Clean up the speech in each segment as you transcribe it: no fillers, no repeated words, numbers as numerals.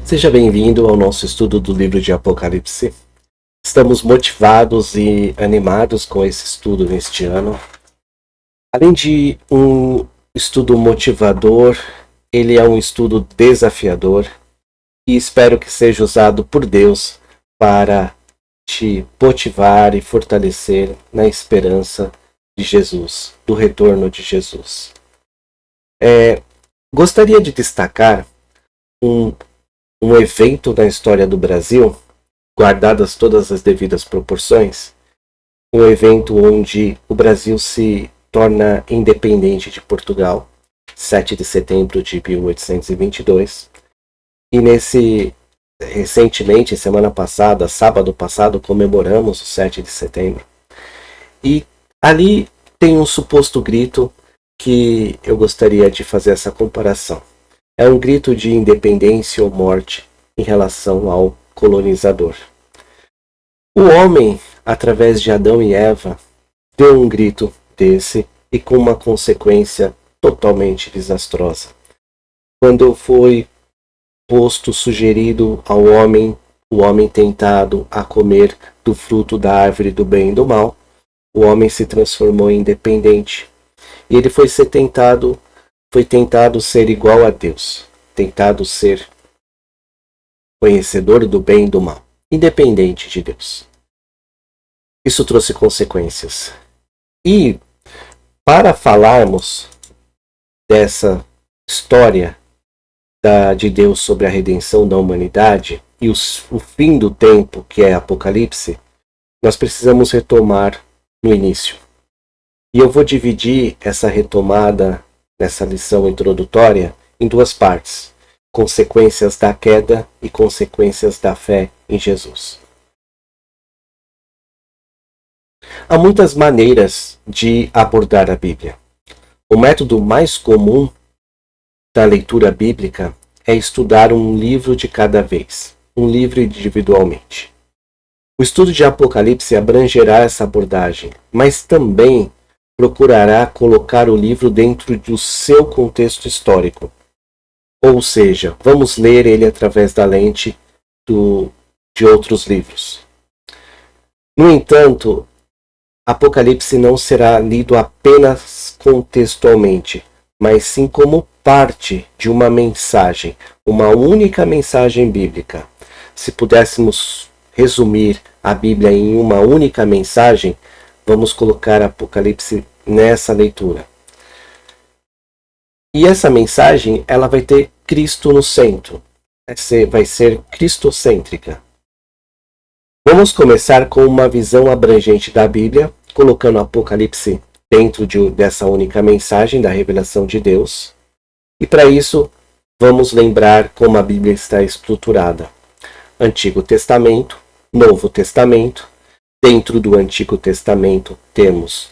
Seja bem-vindo ao nosso estudo do livro de Apocalipse. Estamos motivados e animados com esse estudo neste ano. Além de um estudo motivador, ele é um estudo desafiador e espero que seja usado por Deus para te motivar e fortalecer na esperança de Jesus, do retorno de Jesus. Gostaria de destacar um evento na história do Brasil, guardadas todas as devidas proporções, um evento onde o Brasil se torna independente de Portugal, 7 de setembro de 1822, e recentemente, semana passada, sábado passado, comemoramos o 7 de setembro, e ali tem um suposto grito que eu gostaria de fazer essa comparação. É um grito de independência ou morte em relação ao colonizador. O homem, através de Adão e Eva, deu um grito desse e com uma consequência totalmente desastrosa. Quando foi sugerido ao homem, o homem tentado a comer do fruto da árvore do bem e do mal, o homem se transformou em independente. E ele foi tentado ser igual a Deus, tentado ser conhecedor do bem e do mal, independente de Deus. Isso trouxe consequências. E para falarmos dessa história de Deus sobre a redenção da humanidade e o fim do tempo, que é Apocalipse, nós precisamos retomar no início. E eu vou dividir essa retomada nessa lição introdutória em duas partes: consequências da queda e consequências da fé em Jesus. Há muitas maneiras de abordar a Bíblia. O método mais comum da leitura bíblica é estudar um livro de cada vez, um livro individualmente. O estudo de Apocalipse abrangerá essa abordagem, mas também procurará colocar o livro dentro do seu contexto histórico. Ou seja, vamos ler ele através da lente de outros livros. No entanto, Apocalipse não será lido apenas contextualmente, mas sim como parte de uma mensagem, uma única mensagem bíblica. Se pudéssemos resumir a Bíblia em uma única mensagem, vamos colocar Apocalipse nessa leitura. E essa mensagem, ela vai ter Cristo no centro. Vai ser cristocêntrica. Vamos começar com uma visão abrangente da Bíblia, colocando Apocalipse dentro dessa única mensagem da revelação de Deus. E para isso, vamos lembrar como a Bíblia está estruturada. Antigo Testamento, Novo Testamento. Dentro do Antigo Testamento temos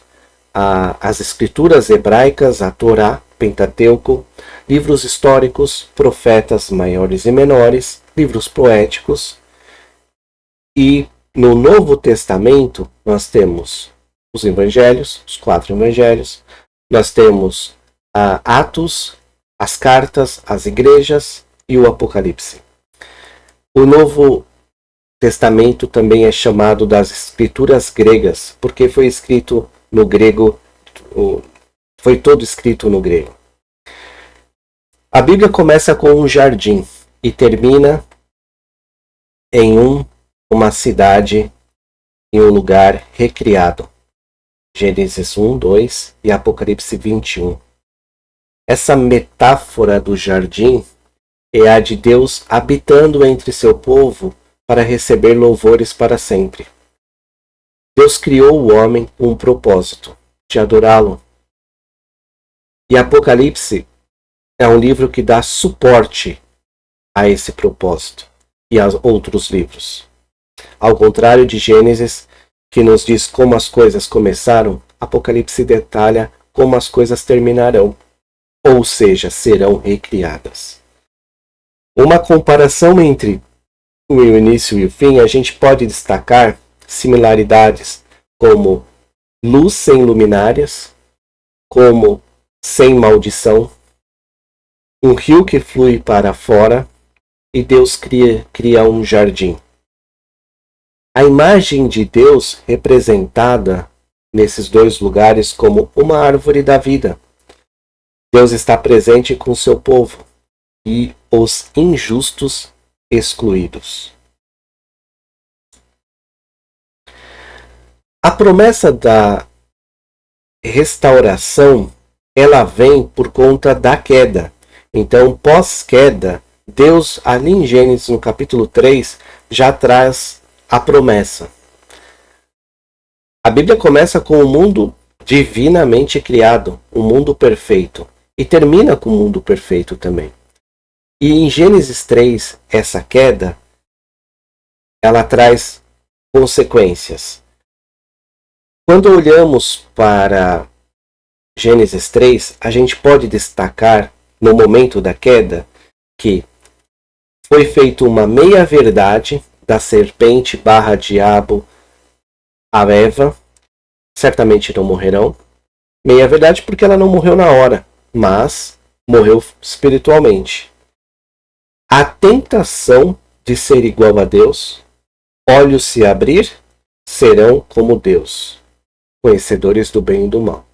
as escrituras hebraicas, a Torá, Pentateuco, livros históricos, profetas maiores e menores, livros poéticos. E no Novo Testamento nós temos os evangelhos, os 4 evangelhos, nós temos Atos, as cartas, as igrejas e o Apocalipse. O Novo Testamento também é chamado das escrituras gregas, porque foi escrito no grego, foi todo escrito no grego. A Bíblia começa com um jardim e termina em uma cidade, em um lugar recriado. Gênesis 1, 2 e Apocalipse 21. Essa metáfora do jardim é a de Deus habitando entre seu povo para receber louvores para sempre. Deus criou o homem com um propósito, de adorá-lo. E Apocalipse é um livro que dá suporte a esse propósito e a outros livros. Ao contrário de Gênesis, que nos diz como as coisas começaram, Apocalipse detalha como as coisas terminarão, ou seja, serão recriadas. Uma comparação entre o início e o fim, a gente pode destacar similaridades como luz sem luminárias, como sem maldição, um rio que flui para fora e Deus cria um jardim. A imagem de Deus representada nesses dois lugares como uma árvore da vida. Deus está presente com seu povo e os injustos excluídos. A promessa da restauração, ela vem por conta da queda. Então, pós-queda, Deus, ali em Gênesis, no capítulo 3, já traz a promessa. A Bíblia começa com o mundo divinamente criado, um mundo perfeito, e termina com o mundo perfeito também. E em Gênesis 3, essa queda, ela traz consequências. Quando olhamos para Gênesis 3, a gente pode destacar, no momento da queda, que foi feita uma meia-verdade da serpente / diabo a Eva. Certamente não morrerão. Meia-verdade porque ela não morreu na hora, mas morreu espiritualmente. A tentação de ser igual a Deus, olhos se abrir, serão como Deus, conhecedores do bem e do mal.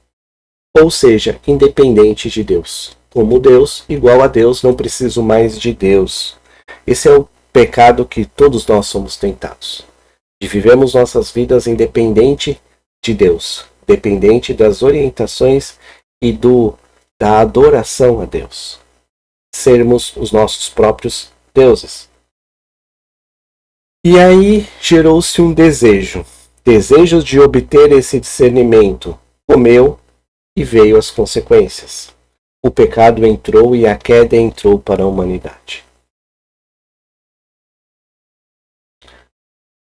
Ou seja, independente de Deus. Como Deus, igual a Deus, não preciso mais de Deus. Esse é o pecado que todos nós somos tentados. De vivemos nossas vidas independente de Deus, dependente das orientações e da adoração a Deus. Sermos os nossos próprios deuses. E aí gerou-se um desejo de obter esse discernimento. Comeu e veio as consequências. O pecado entrou e a queda entrou para a humanidade.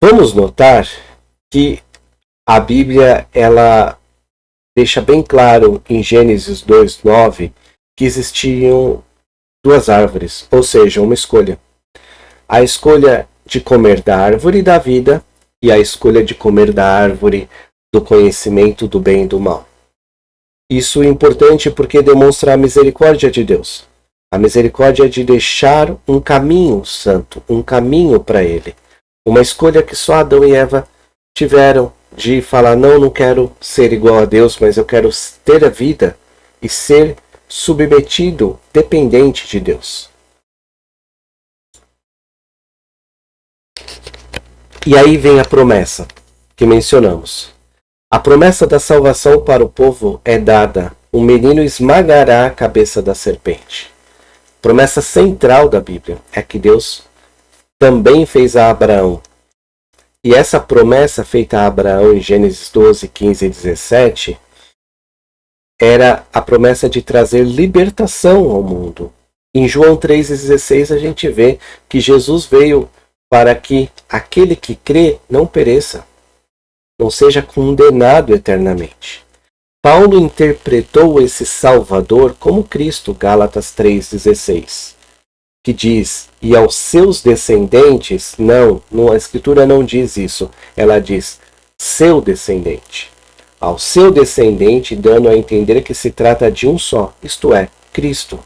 Vamos notar que a Bíblia ela deixa bem claro em Gênesis 2:9 que existiam duas árvores, ou seja, uma escolha. A escolha de comer da árvore da vida e a escolha de comer da árvore do conhecimento do bem e do mal. Isso é importante porque demonstra a misericórdia de Deus. A misericórdia de deixar um caminho santo, um caminho para Ele. Uma escolha que só Adão e Eva tiveram de falar, não quero ser igual a Deus, mas eu quero ter a vida e ser submetido, dependente de Deus. E aí vem a promessa que mencionamos. A promessa da salvação para o povo é dada. Um menino esmagará a cabeça da serpente. A promessa central da Bíblia é que Deus também fez a Abraão. E essa promessa feita a Abraão em Gênesis 12, 15 e 17 era a promessa de trazer libertação ao mundo. Em João 3,16 a gente vê que Jesus veio para que aquele que crê não pereça, não seja condenado eternamente. Paulo interpretou esse Salvador como Cristo, Gálatas 3,16, que diz, e aos seus descendentes, não, a Escritura não diz isso, ela diz, seu descendente. Ao seu descendente, dando a entender que se trata de um só, isto é, Cristo.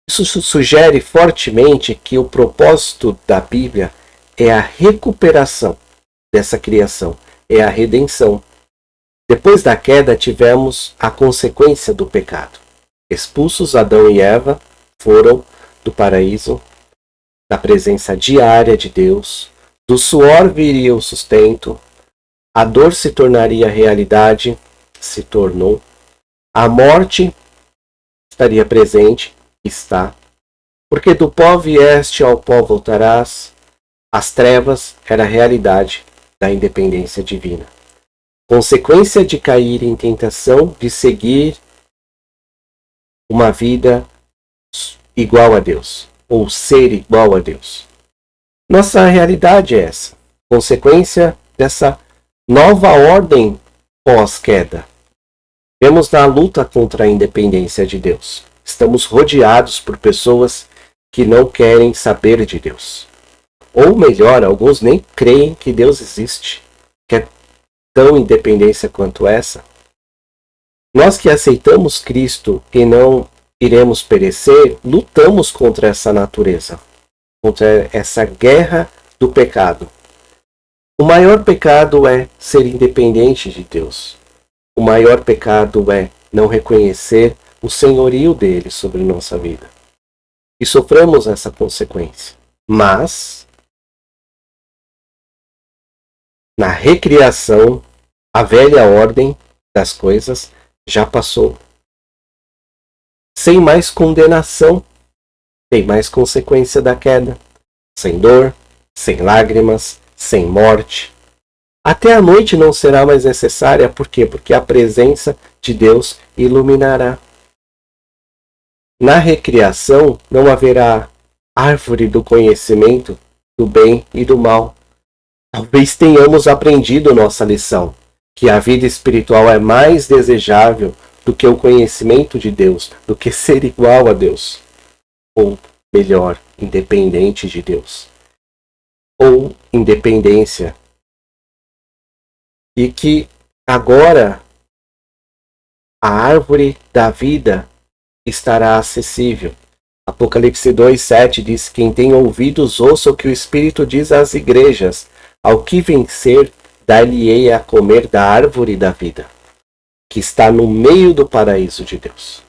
Isso sugere fortemente que o propósito da Bíblia é a recuperação dessa criação, é a redenção. Depois da queda, tivemos a consequência do pecado. Expulsos Adão e Eva foram do paraíso, da presença diária de Deus, do suor viria o sustento, a dor se tornaria realidade, se tornou, a morte estaria presente, está, porque do pó vieste ao pó voltarás, as trevas era a realidade da independência divina. Consequência de cair em tentação de seguir uma vida igual a Deus, ou ser igual a Deus. Nossa realidade é essa, consequência dessa nova ordem pós-queda. Vemos na luta contra a independência de Deus. Estamos rodeados por pessoas que não querem saber de Deus. Ou melhor, alguns nem creem que Deus existe. Quer tão independência quanto essa? Nós que aceitamos Cristo e não iremos perecer, lutamos contra essa natureza. contra essa guerra do pecado. O maior pecado é ser independente de Deus. O maior pecado é não reconhecer o senhorio dele sobre nossa vida. E sofremos essa consequência. Mas, na recriação, a velha ordem das coisas já passou. Sem mais condenação, sem mais consequência da queda. Sem dor, sem lágrimas, sem morte. Até a noite não será mais necessária, por quê? Porque a presença de Deus iluminará. Na recriação não haverá árvore do conhecimento do bem e do mal. Talvez tenhamos aprendido nossa lição, que a vida espiritual é mais desejável do que o conhecimento de Deus, do que ser igual a Deus. Ou, melhor, independente de Deus. Ou independência. E que agora a árvore da vida estará acessível. Apocalipse 2:7 diz: quem tem ouvidos, ouça o que o Espírito diz às igrejas. Ao que vencer, dar-lhe-ei a comer da árvore da vida, que está no meio do paraíso de Deus.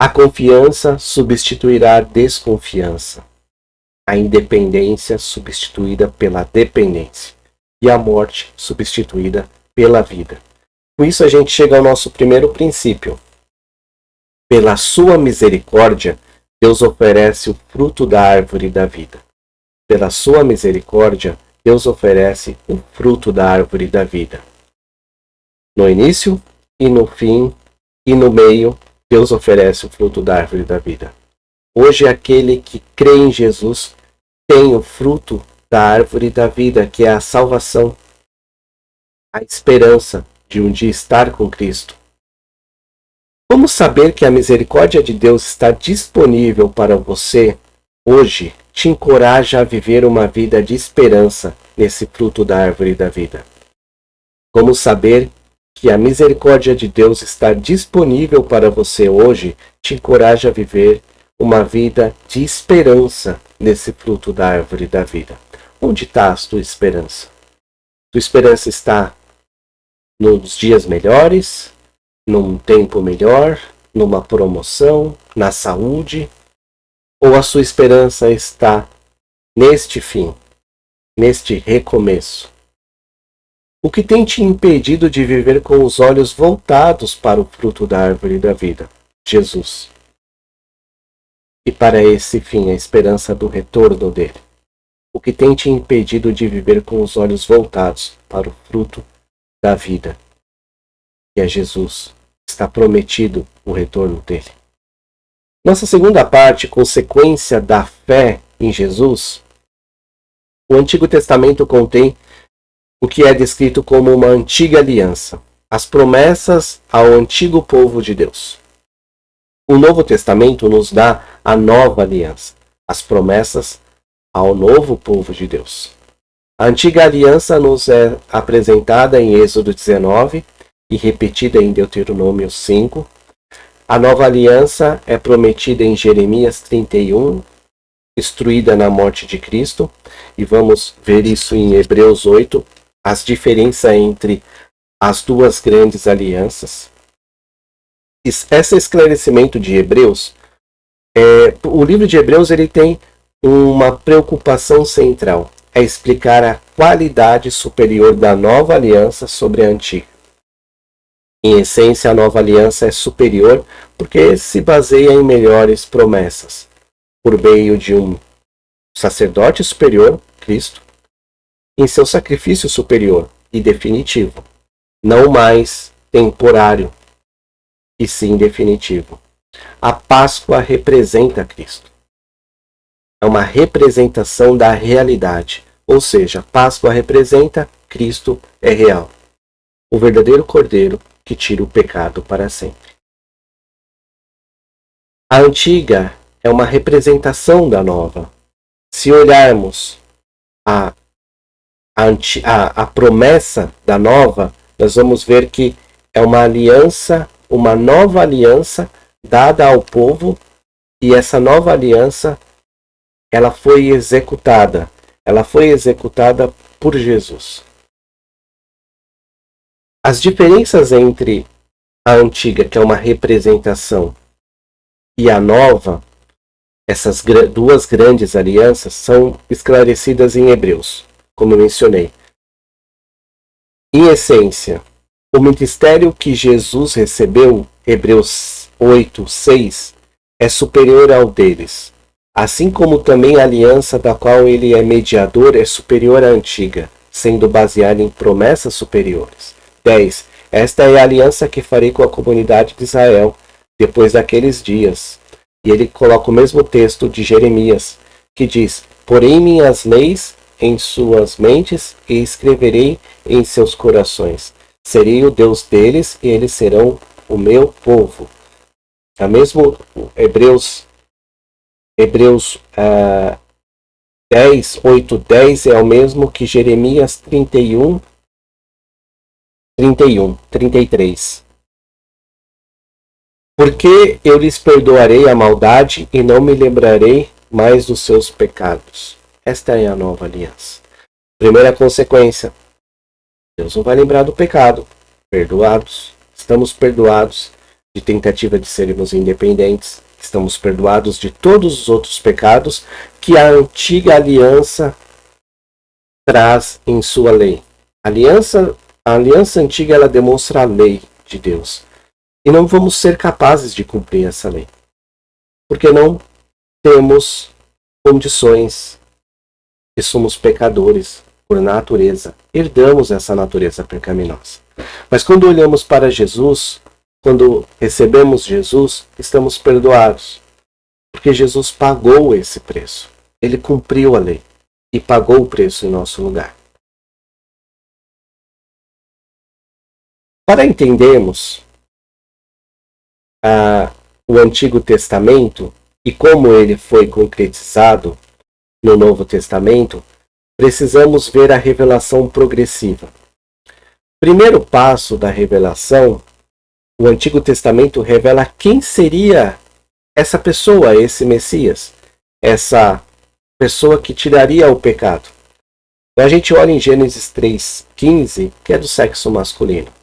A confiança substituirá a desconfiança. A independência substituída pela dependência. E a morte substituída pela vida. Com isso a gente chega ao nosso primeiro princípio. Pela sua misericórdia, Deus oferece o fruto da árvore da vida. Pela sua misericórdia, Deus oferece o fruto da árvore da vida. No início e no fim e no meio, Deus oferece o fruto da árvore da vida. Hoje aquele que crê em Jesus tem o fruto da árvore da vida, que é a salvação, a esperança de um dia estar com Cristo. Como saber que a misericórdia de Deus está disponível para você hoje te encoraja a viver uma vida de esperança nesse fruto da árvore da vida? Como saber que a misericórdia de Deus está disponível para você hoje te encoraja a viver uma vida de esperança nesse fruto da árvore da vida? Onde está a tua esperança? Tua esperança está nos dias melhores, num tempo melhor, numa promoção, na saúde? Ou a sua esperança está neste fim, neste recomeço? O que tem te impedido de viver com os olhos voltados para o fruto da árvore da vida? Jesus. E para esse fim, a esperança do retorno dele. O que tem te impedido de viver com os olhos voltados para o fruto da vida, que é Jesus? Está prometido o retorno dele. Nossa segunda parte, consequência da fé em Jesus. O Antigo Testamento contém o que é descrito como uma antiga aliança, as promessas ao antigo povo de Deus. O Novo Testamento nos dá a nova aliança, as promessas ao novo povo de Deus. A antiga aliança nos é apresentada em Êxodo 19 e repetida em Deuteronômio 5. A nova aliança é prometida em Jeremias 31, instruída na morte de Cristo, e vamos ver isso em Hebreus 8, as diferenças entre as duas grandes alianças. Esse esclarecimento de Hebreus, o livro de Hebreus ele tem uma preocupação central, é explicar a qualidade superior da nova aliança sobre a antiga. Em essência, a nova aliança é superior porque se baseia em melhores promessas, por meio de um sacerdote superior, Cristo, em seu sacrifício superior e definitivo, não mais temporário, e sim definitivo. A Páscoa representa Cristo. É uma representação da realidade, ou seja, a Páscoa representa Cristo é real, o verdadeiro Cordeiro que tira o pecado para sempre. A antiga é uma representação da nova. Se olharmos a promessa da nova, nós vamos ver que é uma aliança, uma nova aliança dada ao povo, e essa nova aliança ela foi executada. Ela foi executada por Jesus. As diferenças entre a antiga, que é uma representação, e a nova, essas duas grandes alianças, são esclarecidas em Hebreus, como eu mencionei. Em essência, o ministério que Jesus recebeu, Hebreus 8:6, é superior ao deles, assim como também a aliança da qual ele é mediador é superior à antiga, sendo baseada em promessas superiores. 10. Esta é a aliança que farei com a comunidade de Israel depois daqueles dias. E ele coloca o mesmo texto de Jeremias, que diz: porei minhas leis em suas mentes e escreverei em seus corações. Serei o Deus deles e eles serão o meu povo. É mesmo Hebreus 10, 8, 10 é o mesmo que Jeremias 31, 33. Porque eu lhes perdoarei a maldade e não me lembrarei mais dos seus pecados. Esta é a nova aliança. Primeira consequência: Deus não vai lembrar do pecado. Perdoados. Estamos perdoados de tentativa de sermos independentes. Estamos perdoados de todos os outros pecados que a antiga aliança traz em sua lei. A aliança antiga, ela demonstra a lei de Deus. E não vamos ser capazes de cumprir essa lei. Porque não temos condições. E somos pecadores por natureza. Herdamos essa natureza pecaminosa. Mas quando olhamos para Jesus, quando recebemos Jesus, estamos perdoados. Porque Jesus pagou esse preço. Ele cumpriu a lei. E pagou o preço em nosso lugar. Para entendermos o Antigo Testamento e como ele foi concretizado no Novo Testamento, precisamos ver a revelação progressiva. Primeiro passo da revelação, o Antigo Testamento revela quem seria essa pessoa, esse Messias, essa pessoa que tiraria o pecado. Então, a gente olha em Gênesis 3:15, que é do sexo masculino.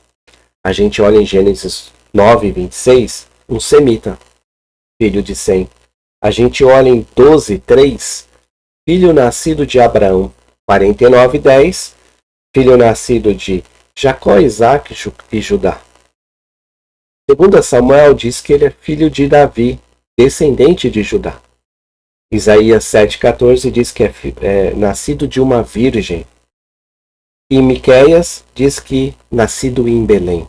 A gente olha em Gênesis 9:26, um semita, filho de Sem. A gente olha em 12:3, filho nascido de Abraão. 49:10, filho nascido de Jacó, Isaac e Judá. Segundo Samuel diz que ele é filho de Davi, descendente de Judá. Isaías 7:14 diz que é nascido de uma virgem. E Miqueias diz que nascido em Belém.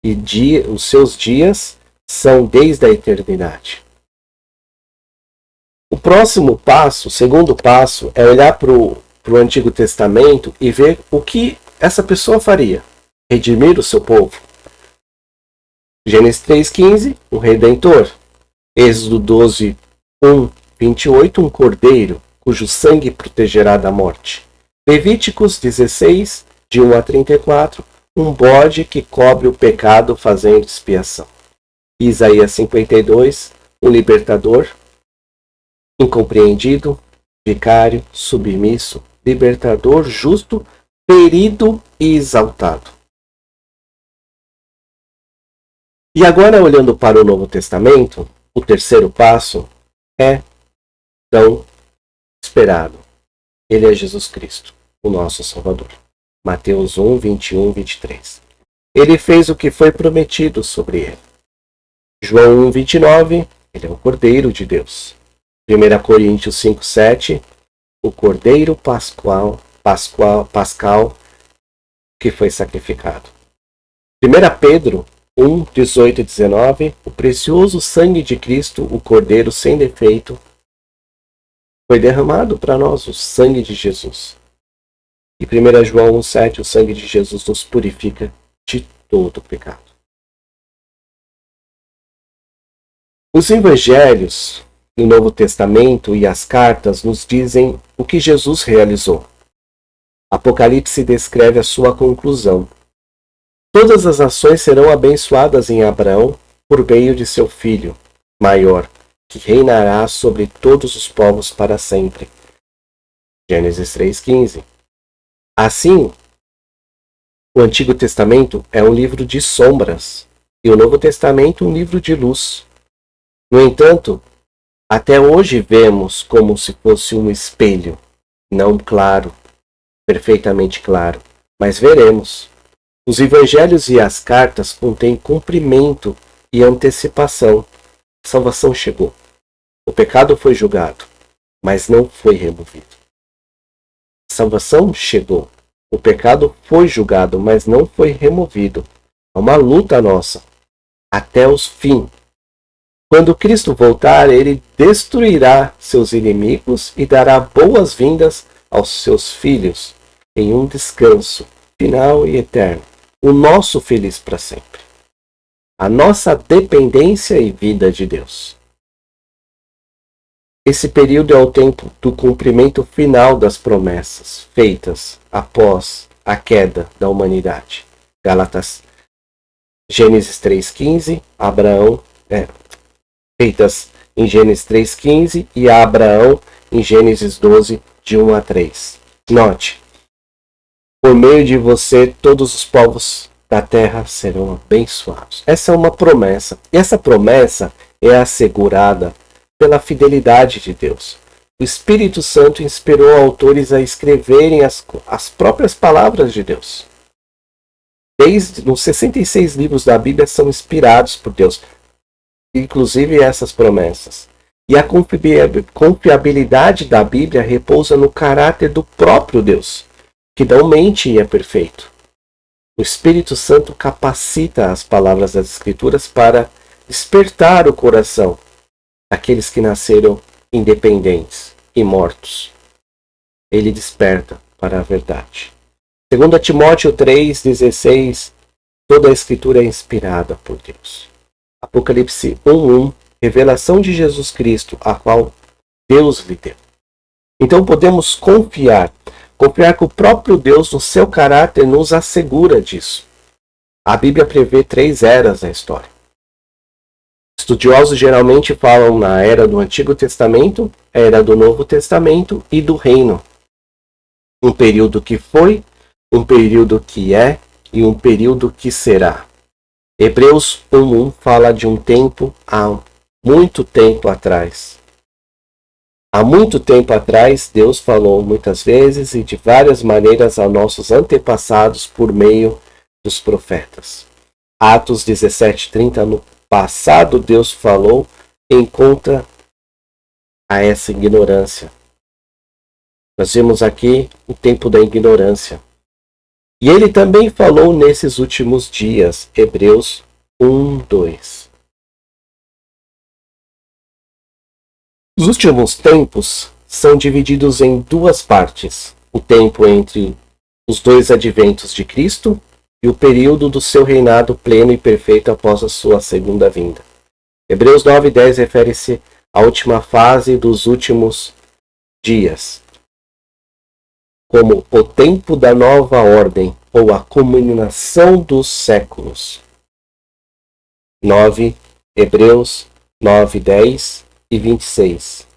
E os seus dias são desde a eternidade. O próximo passo, o segundo passo, é olhar para o Antigo Testamento e ver o que essa pessoa faria. Redimir o seu povo. Gênesis 3:15, um redentor. Êxodo 12:1-28, um cordeiro, cujo sangue protegerá da morte. Levíticos 16, de 1-34, um bode que cobre o pecado fazendo expiação. Isaías 52, um libertador, incompreendido, vicário, submisso, libertador, justo, ferido e exaltado. E agora, olhando para o Novo Testamento, o terceiro passo é tão esperado. Ele é Jesus Cristo, o nosso Salvador. Mateus 1, 21, 23. Ele fez o que foi prometido sobre ele. João 1, 29, ele é o Cordeiro de Deus. 1 Coríntios 5, 7, o Cordeiro Pascal que foi sacrificado. 1 Pedro 1, 18 e 19, o precioso sangue de Cristo, o Cordeiro sem defeito, foi derramado para nós, o sangue de Jesus. E 1 João 1, 7, o sangue de Jesus nos purifica de todo pecado. Os evangelhos do Novo Testamento e as cartas nos dizem o que Jesus realizou. Apocalipse descreve a sua conclusão. Todas as nações serão abençoadas em Abraão por meio de seu filho maior, que reinará sobre todos os povos para sempre. Gênesis 3,15. Assim, o Antigo Testamento é um livro de sombras e o Novo Testamento um livro de luz. No entanto, até hoje vemos como se fosse um espelho, não claro, perfeitamente claro, mas veremos. Os evangelhos e as cartas contêm cumprimento e antecipação. A salvação chegou. O pecado foi julgado, mas não foi removido. A salvação chegou. O pecado foi julgado, mas não foi removido. É uma luta nossa, até o fim. Quando Cristo voltar, ele destruirá seus inimigos e dará boas-vindas aos seus filhos em um descanso final e eterno. O nosso feliz para sempre. A nossa dependência e vida de Deus. Esse período é o tempo do cumprimento final das promessas feitas após a queda da humanidade. Gênesis 3,15, feitas em Gênesis 3,15 e a Abraão em Gênesis 12, de 1 a 3. Note, por meio de você todos os povos da terra serão abençoados. Essa é uma promessa, e essa promessa é assegurada pela fidelidade de Deus. O Espírito Santo inspirou autores a escreverem as próprias palavras de Deus. Os 66 livros da Bíblia são inspirados por Deus, inclusive essas promessas. E a confiabilidade da Bíblia repousa no caráter do próprio Deus, que não mente e é perfeito. O Espírito Santo capacita as palavras das Escrituras para despertar o coração daqueles que nasceram independentes e mortos. Ele desperta para a verdade. 2 Timóteo 3,16, toda a Escritura é inspirada por Deus. Apocalipse 1,1, revelação de Jesus Cristo, a qual Deus lhe deu. Então podemos confiar que o próprio Deus, no seu caráter, nos assegura disso. A Bíblia prevê 3 eras na história. Estudiosos geralmente falam na era do Antigo Testamento, era do Novo Testamento e do Reino. Um período que foi, um período que é e um período que será. Hebreus 1:1 fala de um tempo há muito tempo atrás. Há muito tempo atrás, Deus falou muitas vezes e de várias maneiras aos nossos antepassados por meio dos profetas. Atos 17:30, no passado Deus falou em conta a essa ignorância. Nós vemos aqui o tempo da ignorância. E ele também falou nesses últimos dias, Hebreus 1:2. Os últimos tempos são divididos em 2 partes. O tempo entre os 2 adventos de Cristo e o período do seu reinado pleno e perfeito após a sua segunda vinda. Hebreus 9:10 refere-se à última fase dos últimos dias, como o tempo da nova ordem ou a culminação dos séculos. Hebreus 9:10 e 26.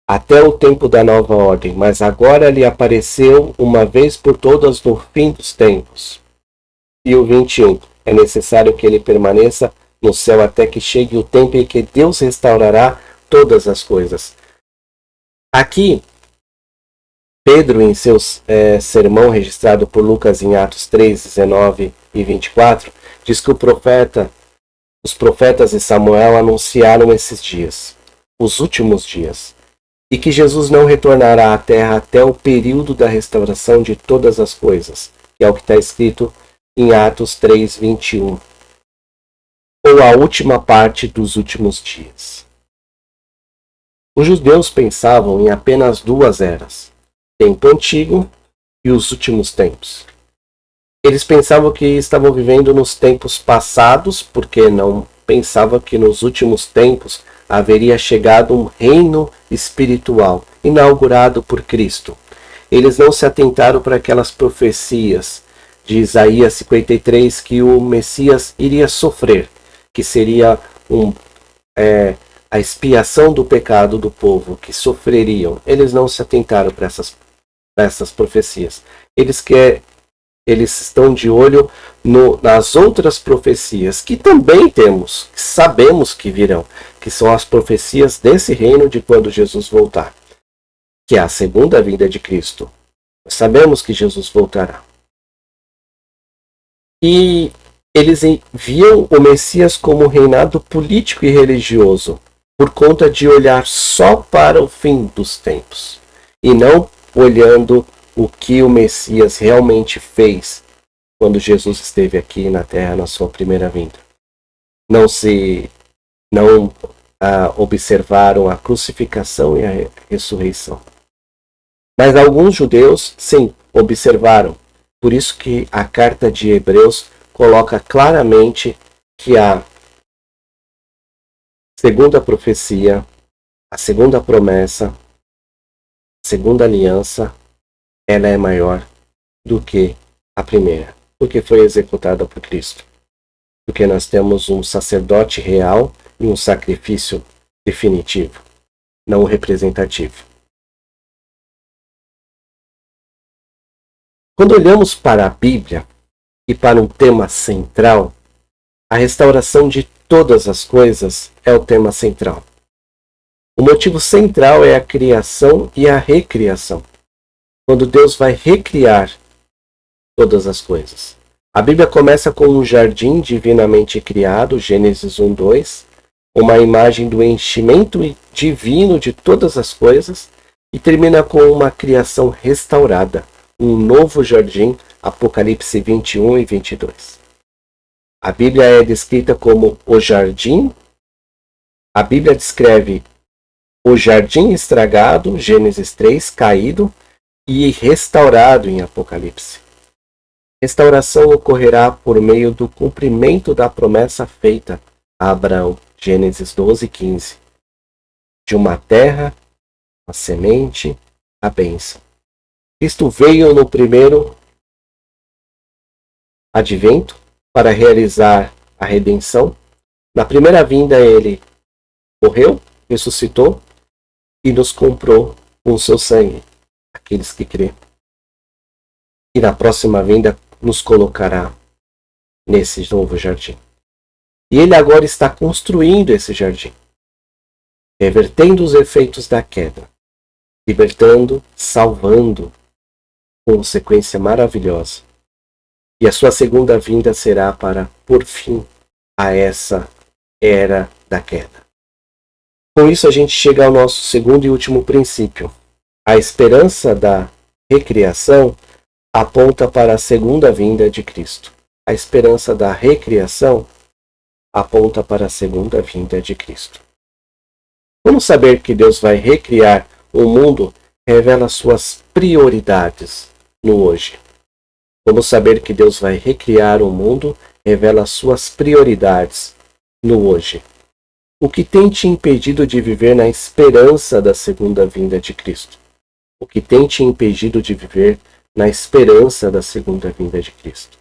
Até o tempo da nova ordem, mas agora lhe apareceu uma vez por todas no fim dos tempos. E o 21. É necessário que ele permaneça no céu até que chegue o tempo em que Deus restaurará todas as coisas. Aqui, Pedro, em seu sermão registrado por Lucas em Atos 3, 19 e 24, diz que os profetas e Samuel anunciaram esses dias, os últimos dias, e que Jesus não retornará à terra até o período da restauração de todas as coisas, que é o que está escrito em Atos 3, 21, ou a última parte dos últimos dias. Os judeus pensavam em apenas 2 eras, tempo antigo e os últimos tempos. Eles pensavam que estavam vivendo nos tempos passados, porque não pensavam que nos últimos tempos haveria chegado um reino espiritual, inaugurado por Cristo. Eles não se atentaram para aquelas profecias de Isaías 53, que o Messias iria sofrer, que seria um a expiação do pecado do povo que sofreriam, eles não se atentaram para essas profecias. Eles estão de olho nas outras profecias que também temos, que sabemos que virão, que são as profecias desse reino de quando Jesus voltar, que é a segunda vinda de Cristo. Nós sabemos que Jesus voltará. E eles viam o Messias como reinado político e religioso, por conta de olhar só para o fim dos tempos, e não olhando o que o Messias realmente fez quando Jesus esteve aqui na Terra na sua primeira vinda. Não observaram a crucificação e a ressurreição. Mas alguns judeus, sim, observaram. Por isso que a carta de Hebreus coloca claramente que a segunda profecia, a segunda promessa, a segunda aliança, ela é maior do que a primeira, porque foi executada por Cristo. Porque nós temos um sacerdote real e um sacrifício definitivo, não representativo. Quando olhamos para a Bíblia e para um tema central, a restauração de todas as coisas é o tema central. O motivo central é a criação e a recriação. Quando Deus vai recriar todas as coisas. A Bíblia começa com um jardim divinamente criado, Gênesis 1:2, uma imagem do enchimento divino de todas as coisas, e termina com uma criação restaurada, um novo jardim, Apocalipse 21 e 22. A Bíblia é descrita como o jardim. A Bíblia descreve o jardim estragado, Gênesis 3, caído, e restaurado em Apocalipse. Restauração ocorrerá por meio do cumprimento da promessa feita a Abraão, Gênesis 12:15, de uma terra, a semente, a bênção. Cristo veio no primeiro advento para realizar a redenção. Na primeira vinda ele morreu, ressuscitou e nos comprou com seu sangue, aqueles que crê. E na próxima vinda nos colocará nesse novo jardim. E ele agora está construindo esse jardim, revertendo os efeitos da queda, libertando, salvando, com sequência maravilhosa. E a sua segunda vinda será para pôr fim a essa era da queda. Com isso a gente chega ao nosso segundo e último princípio. A esperança da recriação aponta para a segunda vinda de Cristo. A esperança da recriação aponta para a segunda vinda de Cristo. Como saber que Deus vai recriar o mundo revela suas prioridades no hoje. Como saber que Deus vai recriar o mundo revela suas prioridades no hoje. O que tem te impedido de viver na esperança da segunda vinda de Cristo? O que tem te impedido de viver na esperança da segunda vinda de Cristo?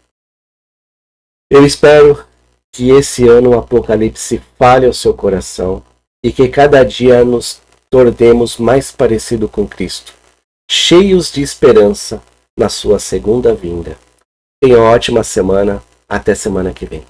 Eu espero que esse ano o Apocalipse fale ao seu coração e que cada dia nos tornemos mais parecido com Cristo, cheios de esperança na sua segunda vinda. Tenha uma ótima semana. Até semana que vem.